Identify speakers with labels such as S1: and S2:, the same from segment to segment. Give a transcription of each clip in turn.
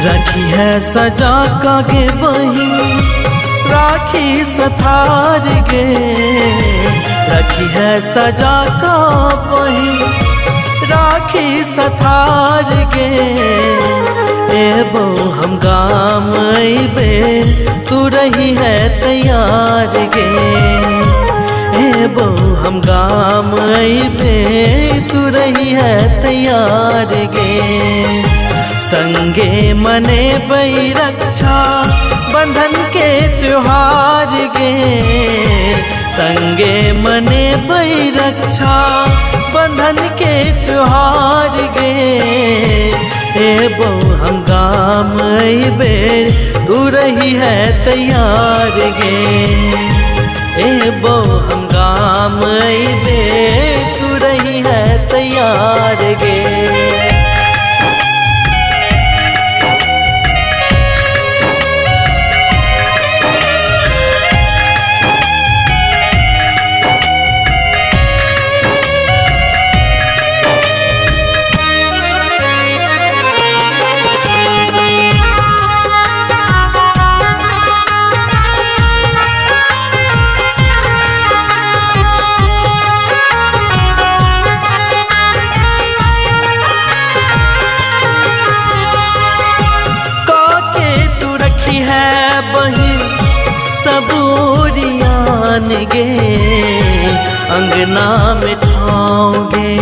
S1: रखी है सजा कागे बहिन राखी सथार गे, रखी है सजा का बहिन राखी सथार गे। एबो हम गाम अइबे तू रही है तैयार गे, एबो हम गाम अइबे तू रही है तैयार गे। संगे मने बई रक्षा बंधन के त्योहार गे, संगे मने बई रक्षा बंधन के त्योहार गे। एबो हम गाम अइबे तू रही है तैयार गे, एबो हम गाम अइबे तू रही है तैयार गे। सब ओरियान गे अंगना में ठाओगे,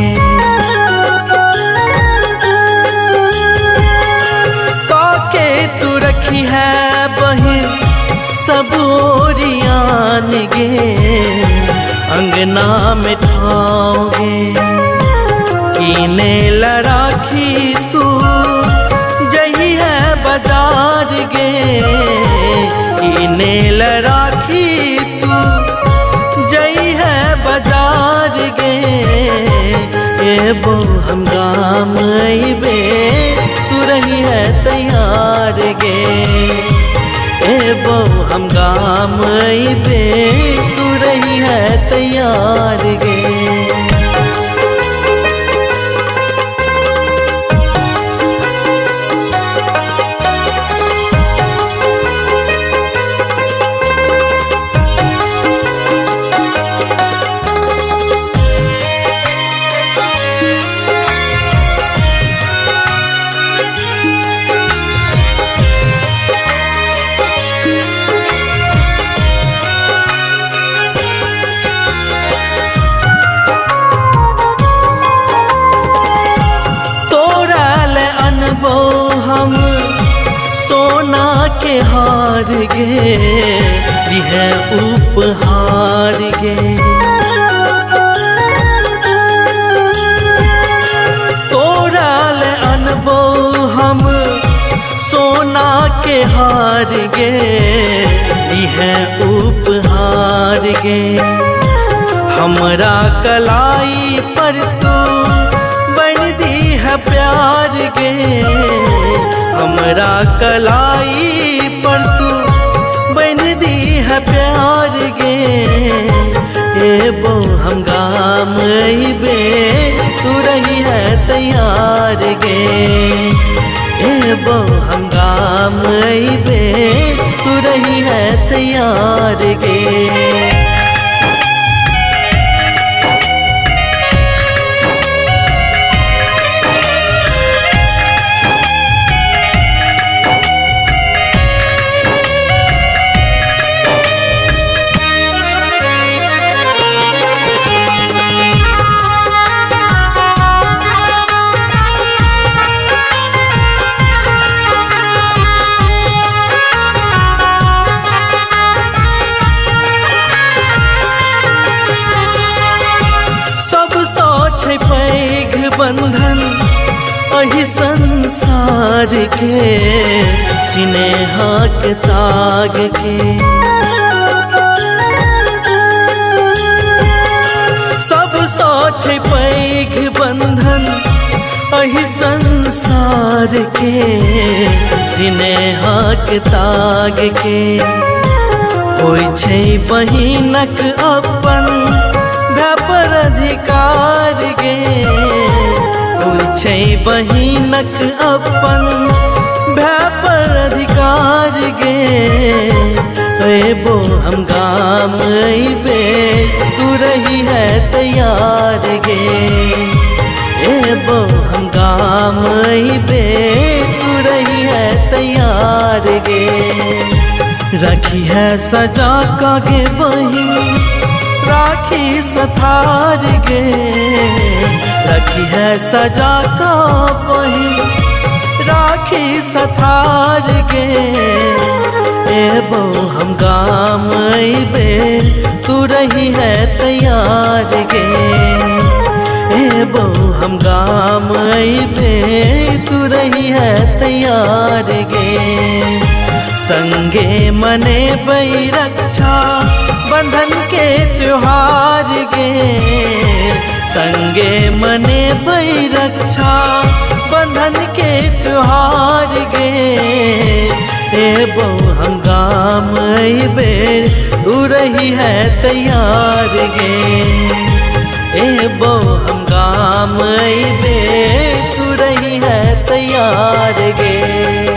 S1: काके तू रखी है बहिन सब ओरियान गे अंगना में ठाओगे। कीने लड़ाखी तू जही है बाजार गे, कीने लड़ाखी तू जई है बाजार गे। एबो हम गाम अइबे तू रही है तैयार गे, एबो हम गाम अइबे तू रही है तैयार गे। हम सोना के हार गे यह उपहार गे, तोरा ले अनबो हम सोना के हार गे यह उपहार गे। हमरा कलाई पर तू बन दी है प्यार गे, हमरा कलाई पर तू बन दी है प्यार गे। एबो हम गाम अइबे तू रही है तैयार गे, एबो हम गाम अइबे तू रही है तैयार गे। बंधन अहि संसार के स्नेहा के ताग के, सब सोच पैघ बंधन अहि संसार के स्नेहा के ताग के। होय छै बहिनक अपन व्यापर अधिकार गे, होय छै बहिनक अपन भै पर अधिकार गे एबो हम गाम अइबे तू रही है तैयार गे एबो हम गाम अइबे तू रही है तैयार गे रखी है सजा का गे बहिन राखी सथार गे रखी है सजा का बहिन राखी सथार गे एबो हम गाम अइबे तू रही है तैयार गे एबो हम गाम अइबे तू रही है तैयार गे संगे मने बई रक्षा बंधन के त्योहार गे संगे मने बई रक्षा बंधन के त्योहार गे एबो हम गाम अइबे तू रही है तैयार गे एबो हम गाम अइबे तू रही है तैयार गे।